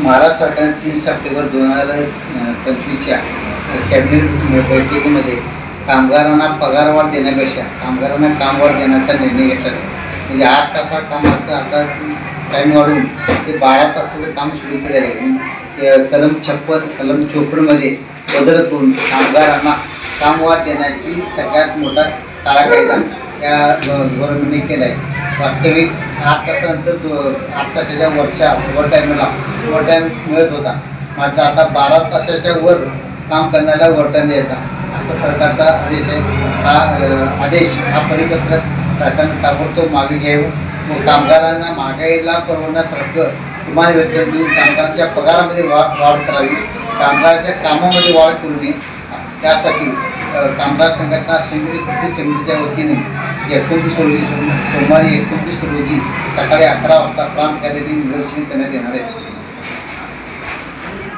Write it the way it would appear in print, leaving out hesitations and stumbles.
महाराष्ट्र सरकारने 3 September 2025च्या cabinet बैठकीमध्ये कामगारांना पगारवाढ देण्यापेक्षा कामगारांना कामवाढ देण्याचा निर्णय घेतला आहे. म्हणजे 8 तासा कामाचं आता टाईम वाढवून ते 12 तासाचं काम सुरू केलेलं आहे. कलम 56 कलम 54मध्ये बदल करून कामगारांना कामवाढ देण्याची सगळ्यात मोठा काळा कायदा या गव्हर्नमेंटने केला आहे. वास्तविक 8 तासानंतर 8 तासाच्या वरच्या ओव्हरटाईम मिळत होता. मात्र आता 12 तासाच्या वर काम करण्याला ओव्हरटाईम द्यायचा असा सरकारचा आदेश आहे. हा परिपत्रक सरकारनं ताबडतोब मागे घ्यावं व कामगारांना महागाईला परवडण्यासारखं किमान वेतन देऊन कामगारांच्या पगारामध्ये वाढ करावी, कामगारांच्या कामामध्ये वाढ करू नये. त्यासाठी कामगार संघटना कृती समितीच्या वतीने 29 रोजी सोमवारी 29 रोजी सकाळी 11 वाजता प्रांत कार्यालयात निदर्शन करण्यात येणार आहे.